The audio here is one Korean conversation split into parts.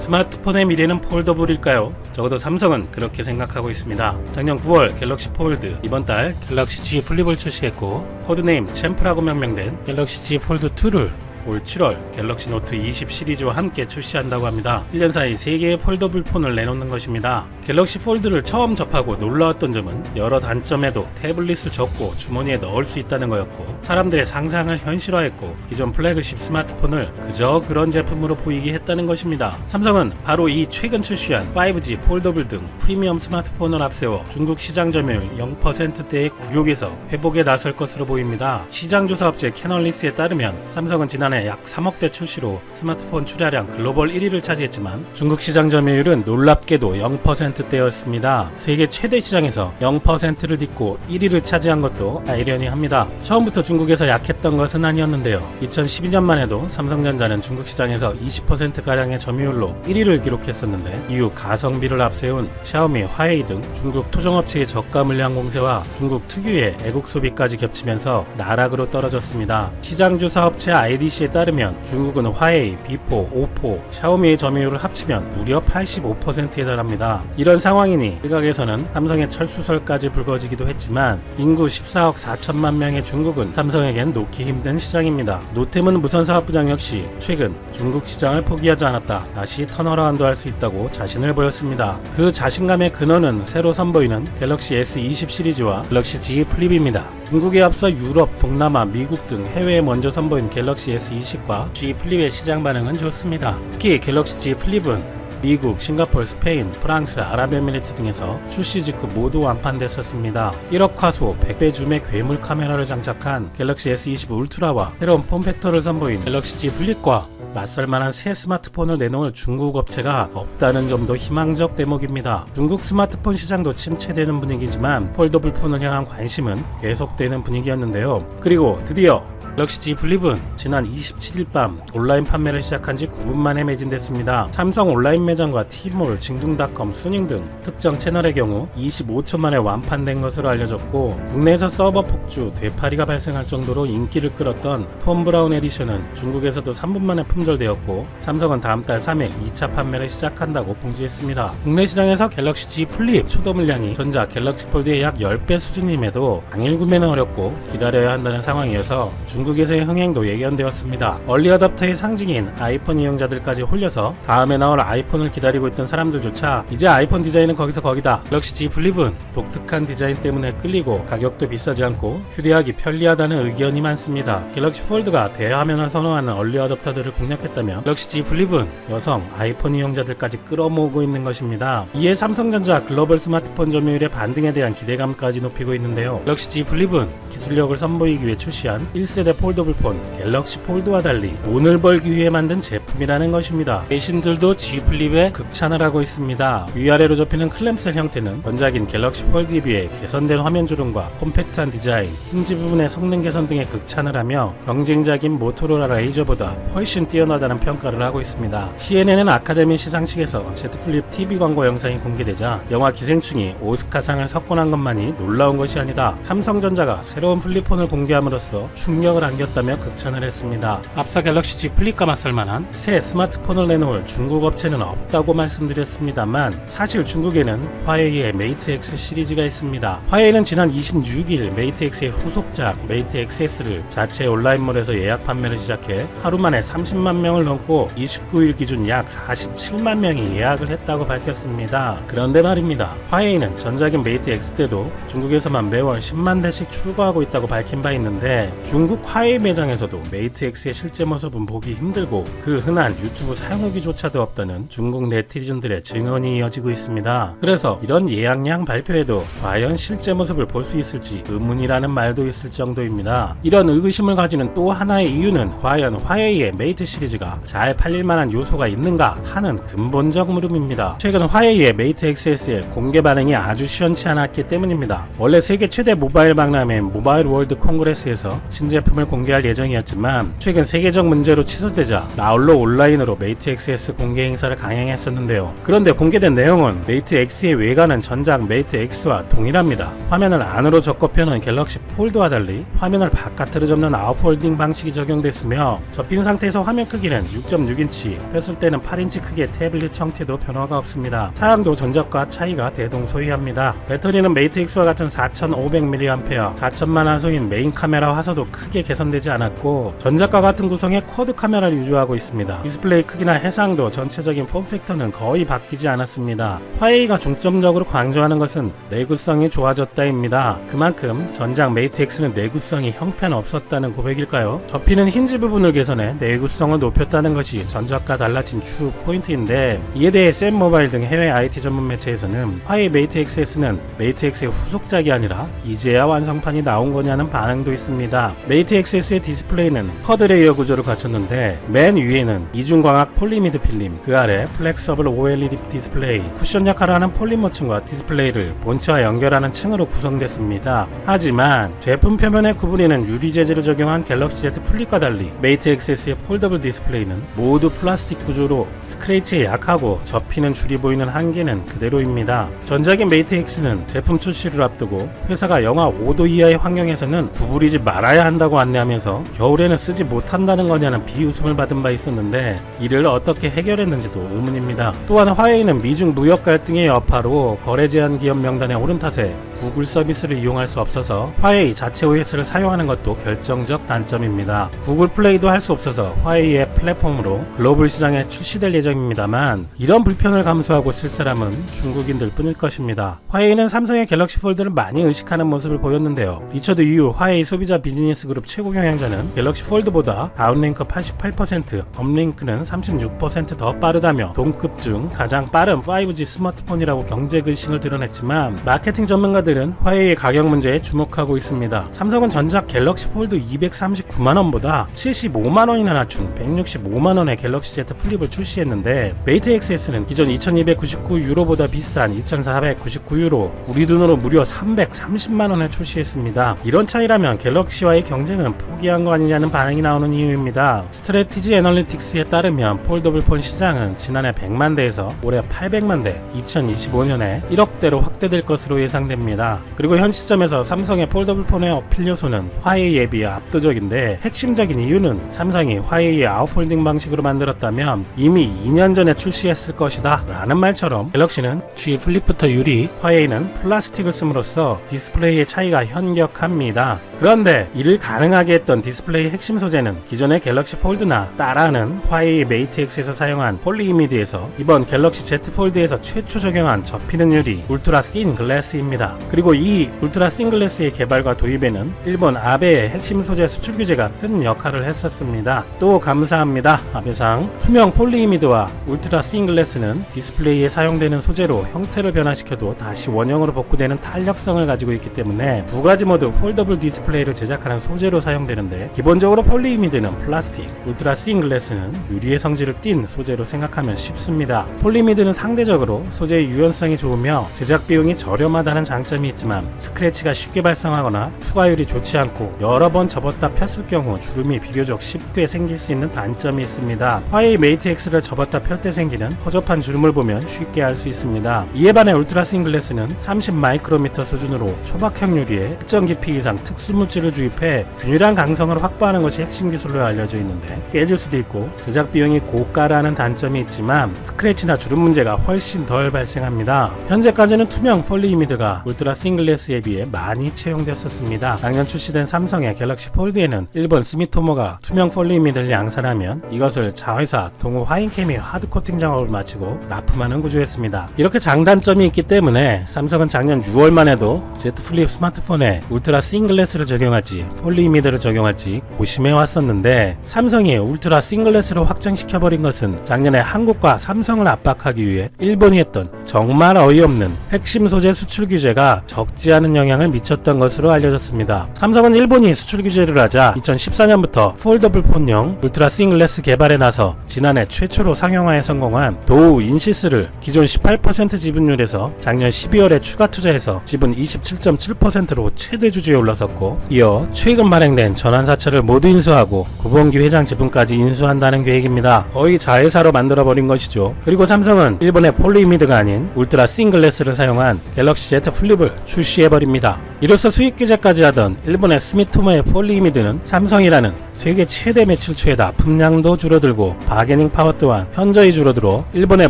스마트폰의 미래는 폴더블일까요? 적어도 삼성은 그렇게 생각하고 있습니다. 작년 9월 갤럭시 폴드, 이번 달 갤럭시 Z 플립을 출시했고 코드네임 챔프라고 명명된 갤럭시 Z 폴드 2를 올 7월 갤럭시 노트 20 시리즈와 함께 출시한다고 합니다. 1년 사이 3개의 폴더블 폰을 내놓는 것입니다. 갤럭시 폴드를 처음 접하고 놀라웠던 점은 여러 단점에도 태블릿을 접고 주머니에 넣을 수 있다는 거였고, 사람들의 상상을 현실화했고 기존 플래그십 스마트폰을 그저 그런 제품으로 보이게 했다는 것입니다. 삼성은 바로 이 최근 출시한 5G 폴더블 등 프리미엄 스마트폰을 앞세워 중국 시장 점유율 0%대의 굴욕에서 회복에 나설 것으로 보입니다. 시장조사업체 캐널리스에 따르면 삼성은 지난해 약 3억대 출시로 스마트폰 출하량 글로벌 1위를 차지했지만 중국 시장 점유율은 놀랍게도 0%대였습니다. 세계 최대 시장에서 0%를 딛고 1위를 차지한 것도 아이러니합니다. 처음부터 중국에서 약했던 것은 아니었는데요. 2012년만 해도 삼성전자는 중국 시장에서 20%가량의 점유율로 1위를 기록했었는데, 이후 가성비를 앞세운 샤오미, 화웨이 등 중국 토종업체의 저가 물량 공세와 중국 특유의 애국 소비까지 겹치면서 나락으로 떨어졌습니다. 시장조사업체 IDC에 따르면 중국은 화웨이, 비포, 오포, 샤오미의 점유율을 합치면 무려 85%에 달합니다. 이런 상황이니 일각에서는 삼성의 철수설까지 불거지기도 했지만, 인구 14억 4천만 명의 중국은 삼성에겐 놓기 힘든 시장입니다. 노태문 무선사업부장 역시 최근 중국 시장을 포기하지 않았다, 다시 턴어라운드 할 수 있다고 자신을 보였습니다. 그 자신감의 근원은 새로 선보이는 갤럭시 S20 시리즈와 갤럭시 Z 플립입니다. 중국에 앞서 유럽, 동남아, 미국 등 해외에 먼저 선보인 갤럭시 S20과 Z 플립의 시장 반응은 좋습니다. 특히 갤럭시 Z 플립은 미국, 싱가포르, 스페인, 프랑스, 아랍에미리트 등에서 출시 직후 모두 완판됐었습니다. 1억 화소, 100배 줌의 괴물 카메라를 장착한 갤럭시 S20 울트라와 새로운 폼팩터를 선보인 갤럭시 Z 플립과 맞설만한 새 스마트폰을 내놓을 중국 업체가 없다는 점도 희망적 대목입니다. 중국 스마트폰 시장도 침체되는 분위기지만 폴더블 폰을 향한 관심은 계속되는 분위기였는데요. 그리고 드디어 갤럭시 Z 플립은 지난 27일 밤 온라인 판매를 시작한 지 9분 만에 매진됐습니다. 삼성 온라인 매장과 티몰, 징둥닷컴, 수닝 등 특정 채널의 경우 25초 만에 완판된 것으로 알려졌고, 국내에서 서버 폭주, 되파리가 발생할 정도로 인기를 끌었던 톰 브라운 에디션은 중국에서도 3분 만에 품절되었고, 삼성은 다음 달 3일 2차 판매를 시작한다고 공지했습니다. 국내 시장에서 갤럭시 Z 플립 초도 물량이 전자 갤럭시 폴드의 약 10배 수준임에도 당일 구매는 어렵고 기다려야 한다는 상황이어서 중국에서의 흥행도 예견되었습니다. 얼리 어답터의 상징인 아이폰 이용자들까지 홀려서 다음에 나올 아이폰을 기다리고 있던 사람들조차 이제 아이폰 디자인은 거기서 거기다. 갤럭시 Z 플립은 독특한 디자인 때문에 끌리고 가격도 비싸지 않고 휴대하기 편리하다는 의견이 많습니다. 갤럭시 폴드가 대화면을 선호하는 얼리 어답터들을 공략했다면 갤럭시 Z 플립은 여성 아이폰 이용자들까지 끌어모으고 있는 것입니다. 이에 삼성전자 글로벌 스마트폰 점유율의 반등에 대한 기대감까지 높이고 있는데요. 갤럭시 Z 플립은 기술력을 선보이기 위해 출시한 1세대 폴더블 폰 갤럭시 폴드와 달리 돈을 벌기 위해 만든 제품이라는 것입니다. 대신들도 Z 플립에 극찬을 하고 있습니다. 위아래로 접히는 클램셀 형태는 전작인 갤럭시 폴드에 비해 개선된 화면 주름과 콤팩트한 디자인, 힌지 부분의 성능 개선 등에 극찬을 하며 경쟁작인 모토로라 레이저보다 훨씬 뛰어나다는 평가를 하고 있습니다. CNN은 아카데미 시상식에서 Z 플립 TV 광고 영상이 공개되자 영화 기생충이 오스카상을 석권한 것만이 놀라운 것이 아니다, 삼성전자가 새로운 플립폰을 공개함으로써 충격을 안겼다며 극찬을 했습니다. 앞서 갤럭시 Z 플립과 맞설만한 새 스마트폰을 내놓을 중국 업체는 없다고 말씀드렸습니다만, 사실 중국에는 화웨이의 메이트 X 시리즈가 있습니다. 화웨이는 지난 26일 메이트 X의 후속작 메이트 XS를 자체 온라인몰에서 예약 판매를 시작해 하루 만에 30만 명을 넘고 29일 기준 약 47만 명이 예약을 했다고 밝혔습니다. 그런데 말입니다. 화웨이는 전작인 메이트 X 때도 중국에서만 매월 10만 대씩 출고하고 있다고 밝힌 바 있는데, 중국 화웨이 매장에서도 메이트 X의 실제 모습은 보기 힘들고 그 흔한 유튜브 사용후기조차도 없다는 중국 네티즌들의 증언이 이어지고 있습니다. 그래서 이런 예약량 발표에도 과연 실제 모습을 볼 수 있을지 의문이라는 말도 있을 정도입니다. 이런 의구심을 가지는 또 하나의 이유는 과연 화웨이의 메이트 시리즈가 잘 팔릴 만한 요소가 있는가 하는 근본적 물음입니다. 최근 화웨이의 메이트 XS의 공개 반응이 아주 시원치 않았기 때문입니다. 원래 세계 최대 모바일 박람회인 모바일 월드 콩그레스에서 신제품을 제품을 공개할 예정이었지만 최근 세계적 문제로 취소되자 나홀로 온라인으로 메이트 XS 공개 행사를 강행했었는데요. 그런데 공개된 내용은 메이트 X의 외관은 전작 메이트 X와 동일합니다. 화면을 안으로 접고 펴는 갤럭시 폴드와 달리 화면을 바깥으로 접는 아웃폴딩 방식이 적용됐으며 접힌 상태에서 화면 크기는 6.6인치, 폈을 때는 8인치 크기의 태블릿 형태도 변화가 없습니다. 사양도 전작과 차이가 대동소이합니다. 배터리는 메이트 X와 같은 4500mAh 4천만 화소인 메인 카메라 화소도 크게 개선되지 않았고 전작과 같은 구성의 쿼드 카메라를 유지하고 있습니다. 디스플레이 크기나 해상도 전체적인 폼팩터는 거의 바뀌지 않았습니다. 화웨이가 중점적으로 강조하는 것은 내구성이 좋아졌다입니다. 그만큼 전작 메이트 X는 내구성이 형편없었다는 고백일까요? 접히는 힌지 부분을 개선해 내구성을 높였다는 것이 전작과 달라진 주 포인트인데, 이에 대해 샘 모바일 등 해외 IT 전문 매체에서는 화웨이 메이트 XS는 메이트 X의 후속작이 아니라 이제야 완성판이 나온 거냐는 반응도 있습니다. 메이트 XS의 디스플레이는 쿼드 레이어 구조를 갖췄는데 맨 위에는 이중광학 폴리미드 필름, 그 아래 플렉서블 OLED 디스플레이, 쿠션 역할을 하는 폴리머층과 디스플레이를 본체와 연결하는 층으로 구성됐습니다. 하지만 제품 표면에 구부리는 유리 재질을 적용한 갤럭시 Z 플립과 달리 메이트 XS의 폴더블 디스플레이는 모두 플라스틱 구조로 스크래치에 약하고 접히는 줄이 보이는 한계는 그대로입니다. 전작의 메이트 X는 제품 출시를 앞두고 회사가 영하 5도 이하의 환경에서는 구부리지 말아야 한다고 안내하면서 겨울에는 쓰지 못한다는 거냐는 비웃음을 받은 바 있었는데, 이를 어떻게 해결했는지도 의문입니다. 또한 화웨이는 미중 무역 갈등의 여파로 거래 제한 기업 명단에 오른 탓에 구글 서비스를 이용할 수 없어서 화웨이 자체 OS를 사용하는 것도 결정적 단점입니다. 구글 플레이도 할 수 없어서 화웨이의 플랫폼으로 글로벌 시장에 출시될 예정입니다만, 이런 불편을 감수하고 쓸 사람은 중국인들 뿐일 것입니다. 화웨이는 삼성의 갤럭시 폴드를 많이 의식하는 모습을 보였는데요. 리처드 이후 화웨이 소비자 비즈니스 그룹 최고 경영자는 갤럭시 폴드보다 다운링크 88%, 업링크는 36% 더 빠르다며 동급 중 가장 빠른 5G 스마트폰이라고 경제근심을 드러냈지만, 마케팅 전문가들은 화웨이의 가격 문제에 주목하고 있습니다. 삼성은 전작 갤럭시 폴드 239만원보다 75만원이나 낮춘 165만원의 갤럭시 Z 플립을 출시했는데, 메이트 XS는 기존 2299유로보다 비싼 2499유로, 우리 돈으로 무려 330만원에 출시했습니다. 이런 차이라면 갤럭시와의 경쟁은 포기한 거 아니냐는 반응이 나오는 이유입니다. 스트래티지 애널리틱스에 따르면 폴더블 폰 시장은 지난해 100만 대에서 올해 800만 대, 2025년에 1억 대로 확대될 것으로 예상됩니다. 그리고 현 시점에서 삼성의 폴더블 폰의 어필 요소는 화웨이에 비해 압도적인데, 핵심적인 이유는 삼성이 화웨이의 아웃폴딩 방식으로 만들었다면 이미 2년 전에 출시했을 것이다 라는 말처럼, 갤럭시는 G 플립부터 유리, 화웨이는 플라스틱을 씀으로써 디스플레이의 차이가 현격합니다. 그런데 이를 가능하게 했던 디스플레이 핵심 소재는 기존의 갤럭시 폴드나 따라하는 화웨이 메이트 X에서 사용한 폴리이미드에서 이번 갤럭시 Z 폴드에서 최초 적용한 접히는 유리 울트라 씬 글래스입니다. 그리고 이 울트라 씬 글래스의 개발과 도입에는 일본 아베의 핵심 소재 수출 규제가 큰 역할을 했었습니다. 또 감사합니다, 아베상. 투명 폴리이미드와 울트라 씬 글래스는 디스플레이에 사용되는 소재로 형태를 변화시켜도 다시 원형으로 복구되는 탄력성을 가지고 있기 때문에 두 가지 모두 폴더블 디스플레이를 제작하는 소재로 사용되는데, 기본적으로 폴리이미드는 플라스틱, 울트라 씬 글래스는 유리의 성질을 띤 소재로 생각하면 쉽습니다. 폴리이미드는 상대적으로 소재의 유연성이 좋으며 제작 비용이 저렴하다는 장점이 있지만, 스크래치가 쉽게 발생하거나 투과율이 좋지 않고 여러 번 접었다 폈을 경우 주름이 비교적 쉽게 생길 수 있는 단점이 있습니다. 화웨이 메이트 X를 접었다 펼 때 생기는 허접한 주름을 보면 쉽게 알 수 있습니다. 이에 반해 울트라 씬 글래스는 30 마이크로미터 수준으로 초박형 유리에 특정 깊이 이상 특수 물질을 주입해 균일한 강성을 확보하는 것이 핵심 기술로 알려져 있는데, 깨질 수도 있고 제작 비용이 고가라는 단점이 있지만 스크래치나 주름 문제가 훨씬 덜 발생합니다. 현재까지는 투명 폴리이미드가 울트라 씬 글래스에 비해 많이 채용됐었습니다. 작년 출시된 삼성의 갤럭시 폴드에는 일본 스미토모가 투명 폴리이미드를 양산하면 이것을 자회사 동호 화인케미 하드코팅 작업을 마치고 납품하는 구조였습니다. 이렇게 장단점이 있기 때문에 삼성은 작년 6월만 해도 Z 플립 스마트폰에 울트라 씬 글래스를 적용할지 폴리이미드를 적용할지 고심해 왔었는데, 삼성이 울트라 씬 글래스로 확정시켜버린 것은 작년에 한국과 삼성을 압박하기 위해 일본이 했던 정말 어이없는 핵심 소재 수출 규제가 적지 않은 영향을 미쳤던 것으로 알려졌습니다. 삼성은 일본이 수출 규제를 하자 2014년부터 폴더블 폰용 울트라 씬 글래스 개발에 나서 지난해 최초로 상용화에 성공한 도우 인시스를 기존 18% 지분율에서 작년 12월에 추가 투자해서 지분 27.7%로 최대 주주에 올라섰고, 이어 최근 발행 발행된 전환사채를 모두 인수하고 구본기 회장 지분까지 인수한다는 계획입니다. 거의 자회사로 만들어버린 것이죠. 그리고 삼성은 일본의 폴리이미드가 아닌 울트라 싱글래스를 사용한 갤럭시 Z 플립을 출시해버립니다. 이로써 수익 규제까지 하던 일본의 스미토모의 폴리이미드는 삼성이라는 세계 최대 매출추에다 품량도 줄어들고 바게닝 파워 또한 현저히 줄어들어 일본의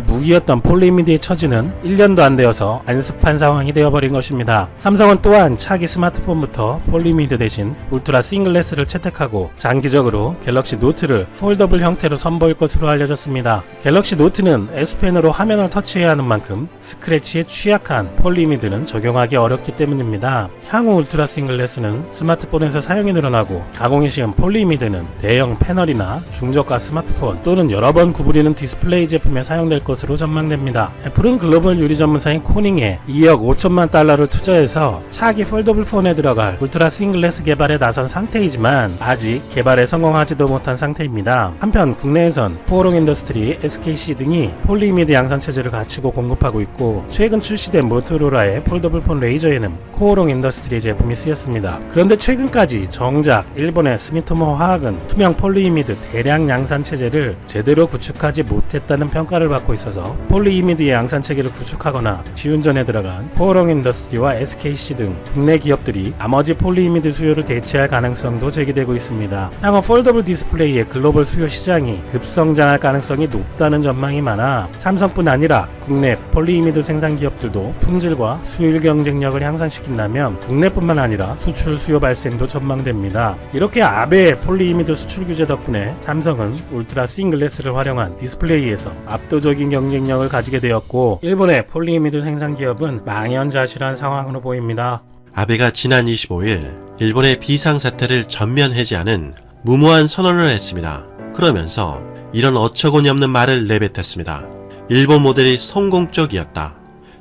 무기였던 폴리이미드의 처지는 1년도 안 되어서 안습한 상황이 되어버린 것입니다. 삼성은 또한 차기 스마트폰부터 폴리이미드 대신 울트라 싱글래스를 채택하고 장기적으로 갤럭시 노트를 폴더블 형태로 선보일 것으로 알려졌습니다. 갤럭시 노트는 S펜으로 화면을 터치해야 하는 만큼 스크래치에 취약한 폴리이미드는 적용하기 어렵기 때문입니다. 향후 울트라 싱글래스는 스마트폰에서 사용이 늘어나고 가공이 쉬운 폴리이미드는 대형 패널이나 중저가 스마트폰 또는 여러 번 구부리는 디스플레이 제품에 사용될 것으로 전망됩니다. 애플은 글로벌 유리 전문사인 코닝에 2억 5천만 달러를 투자해서 차기 폴더블 폰에 들어갈 울트라 싱글래스 개발에 나선 상태이지만 아직 개발에 성공하지도 못한 상태입니다. 한편 국내에선 포오롱 인더스트리, SKC 등이 폴리이미드 양산 체제를 갖추고 공급하고 있고 최근 출시된 모토로라의 폴더블 폰 레이저에는 포오롱 인더스트리 제품이 쓰였습니다. 그런데 최근까지 정작 일본의 스미토모 화학은 투명 폴리이미드 대량 양산 체제를 제대로 구축하지 못했다는 평가를 받고 있어서 폴리이미드의 양산 체계를 구축하거나 시운전에 들어간 포오롱 인더스트리와 SKC 등 국내 기업들이 나머지 폴리이미드 수요를 대체할 가능성도 제기되고 있습니다. 향후 폴더블 디스플레이의 글로벌 수요 시장이 급성장할 가능성이 높다는 전망이 많아 삼성뿐 아니라 국내 폴리이미드 생산 기업들도 품질과 수율 경쟁력을 향상시킨다면 국내뿐만 아니라 수출 수요 발생도 전망됩니다. 이렇게 아베의 폴리이미드 수출 규제 덕분에 삼성은 울트라 싱글래스를 활용한 디스플레이에서 압도적인 경쟁력을 가지게 되었고 일본의 폴리이미드 생산 기업은 망연자실한 상황으로 보입니다. 아베가 지난 25일 일본의 비상사태를 전면 해제하는 무모한 선언을 했습니다. 그러면서 이런 어처구니 없는 말을 내뱉었습니다. 일본 모델이 성공적이었다.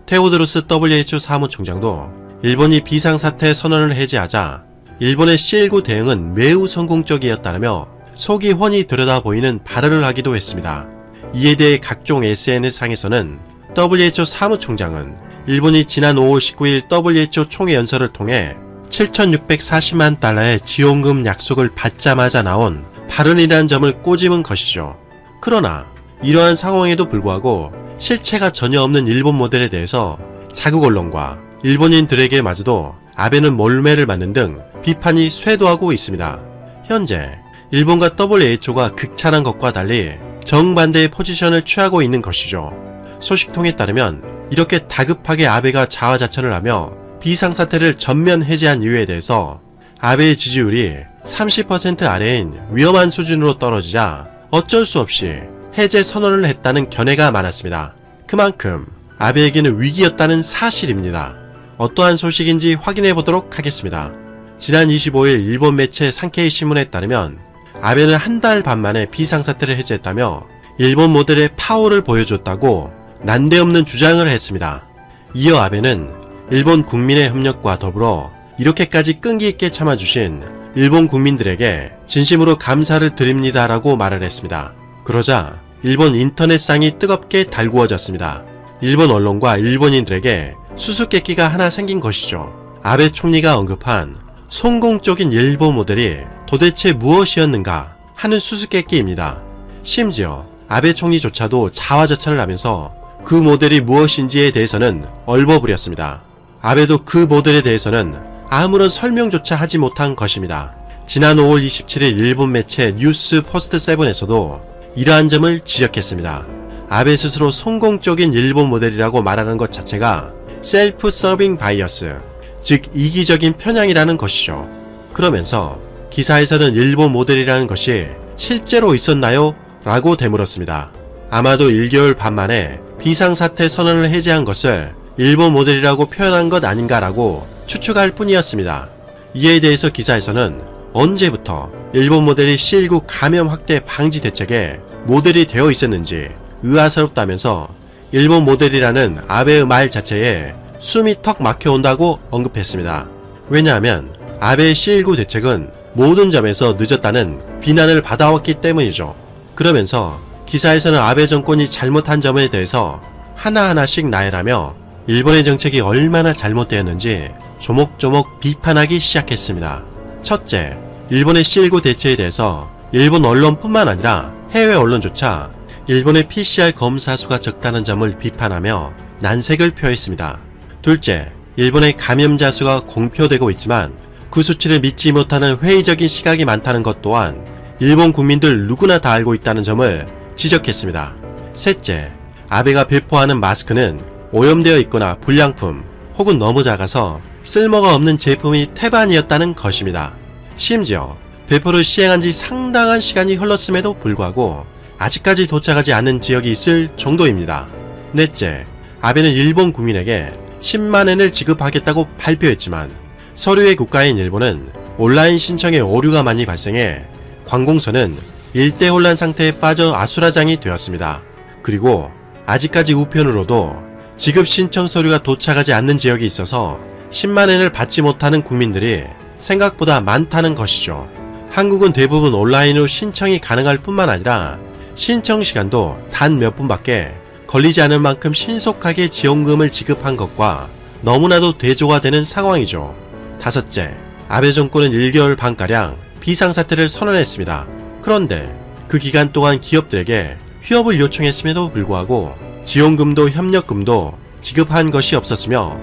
테오드로스 WHO 사무총장도 일본이 비상사태 선언을 해제하자 일본의 C19 대응은 매우 성공적이었다며 속이 훤히 들여다 보이는 발언을 하기도 했습니다. 이에 대해 각종 SNS상에서는 WHO 사무총장은 일본이 지난 5월 19일 WHO 총회 연설을 통해 7,640만 달러의 지원금 약속을 받자마자 나온 발언이라는 점을 꼬집은 것이죠. 그러나 이러한 상황에도 불구하고 실체가 전혀 없는 일본 모델에 대해서 자국 언론과 일본인들에게마저도 아베는 몰매를 맞는 등 비판이 쇄도하고 있습니다. 현재 일본과 WHO가 극찬한 것과 달리 정반대의 포지션을 취하고 있는 것이죠. 소식통에 따르면 이렇게 다급하게 아베가 자화자찬을 하며 비상사태를 전면 해제한 이유에 대해서 아베의 지지율이 30% 아래인 위험한 수준으로 떨어지자 어쩔 수 없이 해제 선언을 했다는 견해가 많았습니다. 그만큼 아베에게는 위기였다는 사실입니다. 어떠한 소식인지 확인해 보도록 하겠습니다. 지난 25일 일본 매체 산케이 신문에 따르면 아베는 한 달 반 만에 비상사태를 해제했다며 일본 모델의 파워를 보여줬다고 난데없는 주장을 했습니다. 이어 아베는 일본 국민의 협력과 더불어 이렇게까지 끈기 있게 참아주신 일본 국민들에게 진심으로 감사를 드립니다라고 말을 했습니다. 그러자 일본 인터넷상이 뜨겁게 달구어졌습니다. 일본 언론과 일본인들에게 수수께끼가 하나 생긴 것이죠. 아베 총리가 언급한 성공적인 일본 모델이 도대체 무엇이었는가 하는 수수께끼입니다. 심지어 아베 총리조차도 자화자찬을 하면서 그 모델이 무엇인지에 대해서는 얼버무렸습니다. 아베도 그 모델에 대해서는 아무런 설명조차 하지 못한 것입니다. 지난 5월 27일 일본 매체 뉴스 포스트 7에서도 이러한 점을 지적했습니다. 아베 스스로 성공적인 일본 모델이라고 말하는 것 자체가 셀프 서빙 바이어스, 즉 이기적인 편향이라는 것이죠. 그러면서 기사에서는 일본 모델이라는 것이 실제로 있었나요? 라고 되물었습니다. 아마도 1개월 반 만에 비상사태 선언을 해제한 것을 일본 모델이라고 표현한 것 아닌가라고 추측할 뿐이었습니다. 이에 대해서 기사에서는 언제부터 일본 모델이 C19 감염 확대 방지 대책에 모델이 되어 있었는지 의아스럽다면서 일본 모델이라는 아베의 말 자체에 숨이 턱 막혀온다고 언급했습니다. 왜냐하면 아베의 C19 대책은 모든 점에서 늦었다는 비난을 받아왔기 때문이죠. 그러면서 기사에서는 아베 정권이 잘못한 점에 대해서 하나하나씩 나열하며 일본의 정책이 얼마나 잘못되었는지 조목조목 비판하기 시작했습니다. 첫째, 일본의 C19 대처에 대해서 일본 언론뿐만 아니라 해외 언론조차 일본의 PCR 검사 수가 적다는 점을 비판하며 난색을 표했습니다. 둘째, 일본의 감염자 수가 공표되고 있지만 그 수치를 믿지 못하는 회의적인 시각이 많다는 것 또한 일본 국민들 누구나 다 알고 있다는 점을 지적했습니다. 셋째, 아베가 배포하는 마스크는 오염되어 있거나 불량품 혹은 너무 작아서 쓸모가 없는 제품이 태반이었다는 것입니다. 심지어 배포를 시행한 지 상당한 시간이 흘렀음에도 불구하고 아직까지 도착하지 않은 지역이 있을 정도입니다. 넷째, 아베는 일본 국민에게 10만엔을 지급하겠다고 발표했지만 서류의 국가인 일본은 온라인 신청에 오류가 많이 발생해 관공서는 일대 혼란 상태에 빠져 아수라장이 되었습니다. 그리고 아직까지 우편으로도 지급 신청 서류가 도착하지 않는 지역이 있어서 10만엔을 받지 못하는 국민들이 생각보다 많다는 것이죠. 한국은 대부분 온라인으로 신청이 가능할 뿐만 아니라 신청 시간도 단 몇 분밖에 걸리지 않을 만큼 신속하게 지원금을 지급한 것과 너무나도 대조가 되는 상황이죠. 다섯째, 아베 정권은 1개월 반가량 비상사태를 선언했습니다. 그런데 그 기간 동안 기업들에게 휴업을 요청했음에도 불구하고 지원금도 협력금도 지급한 것이 없었으며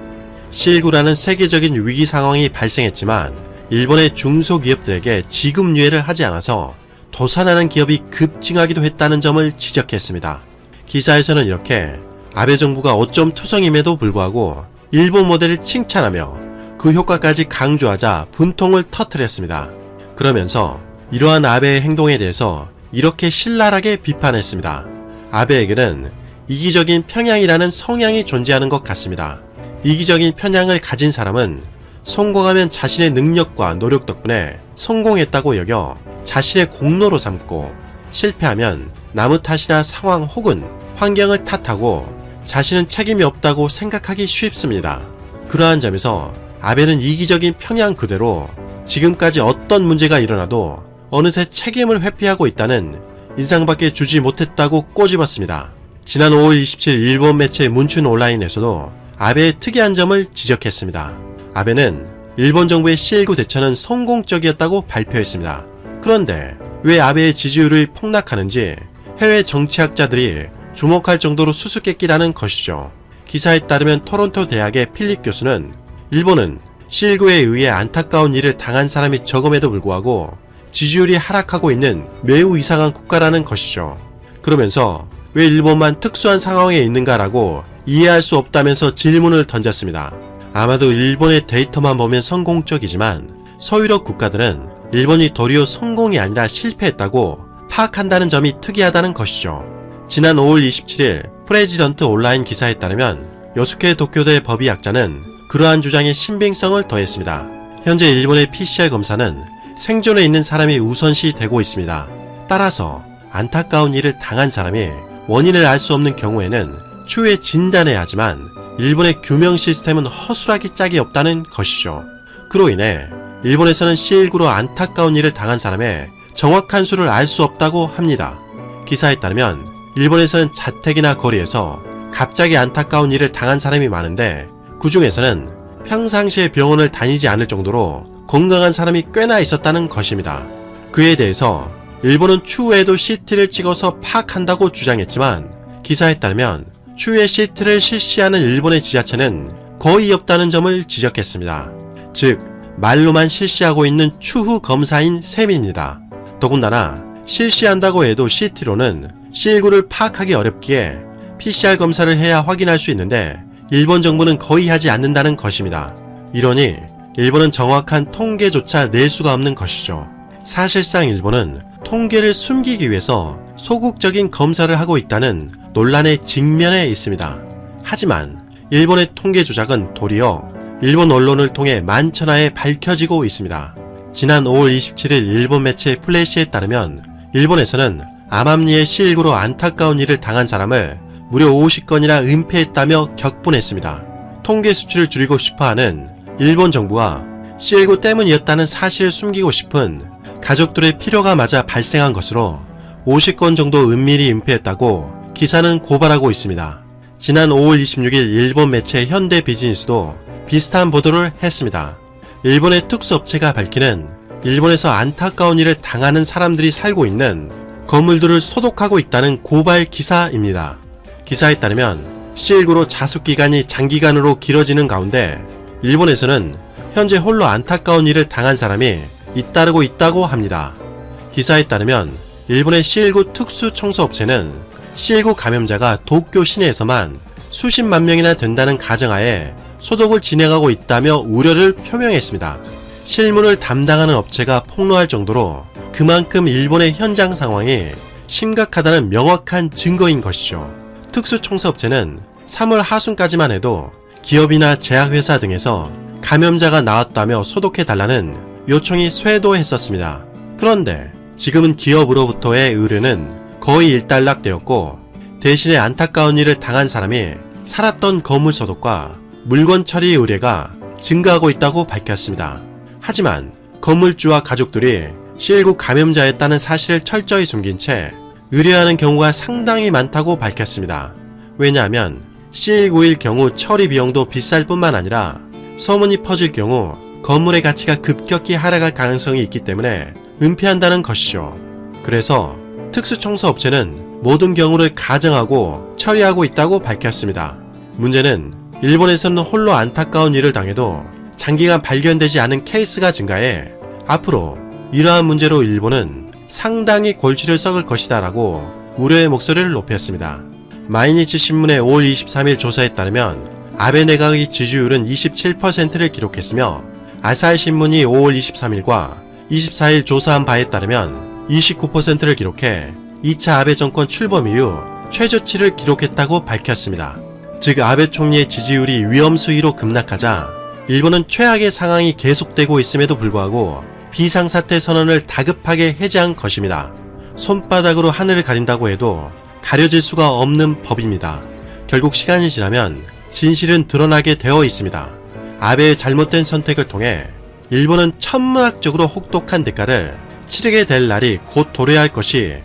C19라는 세계적인 위기 상황이 발생했지만 일본의 중소기업들에게 지급 유예를 하지 않아서 도산하는 기업이 급증하기도 했다는 점을 지적했습니다. 기사에서는 이렇게 아베 정부가 어쩜 투성임에도 불구하고 일본 모델을 칭찬하며 그 효과까지 강조하자 분통을 터뜨렸습니다. 그러면서 이러한 아베의 행동에 대해서 이렇게 신랄하게 비판했습니다. 아베에게는 이기적인 평양이라는 성향이 존재하는 것 같습니다. 이기적인 편향을 가진 사람은 성공하면 자신의 능력과 노력 덕분에 성공했다고 여겨 자신의 공로로 삼고 실패하면 남의 탓이나 상황 혹은 환경을 탓하고 자신은 책임이 없다고 생각하기 쉽습니다. 그러한 점에서 아베는 이기적인 평양 그대로 지금까지 어떤 문제가 일어나도 어느새 책임을 회피하고 있다는 인상밖에 주지 못했다고 꼬집었습니다. 지난 5월 27일 일본 매체 문춘 온라인에서도 아베의 특이한 점을 지적했습니다. 아베는 일본 정부의 C19 대처는 성공적이었다고 발표했습니다. 그런데 왜 아베의 지지율이 폭락하는지 해외 정치학자들이 주목할 정도로 수수께끼라는 것이죠. 기사에 따르면 토론토 대학의 필립 교수는 일본은 C19에 의해 안타까운 일을 당한 사람이 적음에도 불구하고 지지율이 하락하고 있는 매우 이상한 국가라는 것이죠. 그러면서 왜 일본만 특수한 상황에 있는가라고 이해할 수 없다면서 질문을 던졌습니다. 아마도 일본의 데이터만 보면 성공적이지만 서유럽 국가들은 일본이 도리어 성공이 아니라 실패했다고 파악한다는 점이 특이하다는 것이죠. 지난 5월 27일 프레지던트 온라인 기사에 따르면 요스케 도쿄대 법의학자는 그러한 주장에 신빙성을 더했습니다. 현재 일본의 PCR 검사는 생존해 있는 사람이 우선시 되고 있습니다. 따라서 안타까운 일을 당한 사람이 원인을 알 수 없는 경우에는 추후에 진단해야 하지만 일본의 규명 시스템은 허술하기 짝이 없다는 것이죠. 그로 인해 일본에서는 C19로 안타까운 일을 당한 사람의 정확한 수를 알 수 없다고 합니다. 기사에 따르면 일본에서는 자택이나 거리에서 갑자기 안타까운 일을 당한 사람이 많은데 그 중에서는 평상시에 병원을 다니지 않을 정도로 건강한 사람이 꽤나 있었다는 것입니다. 그에 대해서 일본은 추후에도 CT를 찍어서 파악한다고 주장했지만 기사에 따르면 추후에 CT를 실시하는 일본의 지자체는 거의 없다는 점을 지적했습니다. 즉 말로만 실시하고 있는 추후 검사인 셈입니다. 더군다나 실시한다고 해도 CT로는 C19를 파악하기 어렵기에 PCR 검사를 해야 확인할 수 있는데 일본 정부는 거의 하지 않는다는 것입니다. 이러니 일본은 정확한 통계조차 낼 수가 없는 것이죠. 사실상 일본은 통계를 숨기기 위해서 소극적인 검사를 하고 있다는 논란의 직면에 있습니다. 하지만 일본의 통계 조작은 도리어 일본 언론을 통해 만천하에 밝혀지고 있습니다. 지난 5월 27일 일본 매체 플래시에 따르면 일본에서는 암암리의 C19로 안타까운 일을 당한 사람을 무려 50건이나 은폐했다며 격분했습니다. 통계 수치를 줄이고 싶어하는 일본 정부가 C19 때문이었다는 사실을 숨기고 싶은 가족들의 필요가 맞아 발생한 것으로 50건 정도 은밀히 은폐했다고 기사는 고발하고 있습니다. 지난 5월 26일 일본 매체 현대 비즈니스도 비슷한 보도를 했습니다. 일본의 특수업체가 밝히는 일본에서 안타까운 일을 당하는 사람들이 살고 있는 건물들을 소독하고 있다는 고발 기사입니다. 기사에 따르면 C19로 자숙기간이 장기간으로 길어지는 가운데 일본에서는 현재 홀로 안타까운 일을 당한 사람이 잇따르고 있다고 합니다. 기사에 따르면 일본의 C19 특수 청소업체는 C19 감염자가 도쿄 시내에서만 수십만 명이나 된다는 가정하에 소독을 진행하고 있다며 우려를 표명했습니다. 실무를 담당하는 업체가 폭로할 정도로 그만큼 일본의 현장 상황이 심각하다는 명확한 증거인 것이죠. 특수청소업체는 3월 하순까지만 해도 기업이나 제약회사 등에서 감염자가 나왔다며 소독해달라는 요청이 쇄도했었습니다. 그런데 지금은 기업으로부터의 의뢰는 거의 일단락되었고 대신에 안타까운 일을 당한 사람이 살았던 건물 소독과 물건 처리 의뢰가 증가하고 있다고 밝혔습니다. 하지만 건물주와 가족들이 C19 감염자였다는 사실을 철저히 숨긴 채 의뢰하는 경우가 상당히 많다고 밝혔습니다. 왜냐하면 C19일 경우 처리 비용도 비쌀 뿐만 아니라 소문이 퍼질 경우 건물의 가치가 급격히 하락할 가능성이 있기 때문에 은폐한다는 것이죠. 그래서 특수청소업체는 모든 경우를 가정하고 처리하고 있다고 밝혔습니다. 문제는 일본에서는 홀로 안타까운 일을 당해도 장기간 발견되지 않은 케이스가 증가해 앞으로 이러한 문제로 일본은 상당히 골치를 썩을 것이다 라고 우려의 목소리를 높였습니다. 마이니치 신문의 5월 23일 조사에 따르면 아베 내각의 지지율은 27%를 기록했으며 아사히 신문이 5월 23일과 24일 조사한 바에 따르면 29%를 기록해 2차 아베 정권 출범 이후 최저치를 기록했다고 밝혔습니다. 즉 아베 총리의 지지율이 위험수위로 급락하자 일본은 최악의 상황이 계속되고 있음에도 불구하고 비상사태 선언을 다급하게 해제한 것입니다. 손바닥으로 하늘을 가린다고 해도 가려질 수가 없는 법입니다. 결국 시간이 지나면 진실은 드러나게 되어 있습니다. 아베의 잘못된 선택을 통해 일본은 천문학적으로 혹독한 대가를 치르게 될 날이 곧 도래할 것이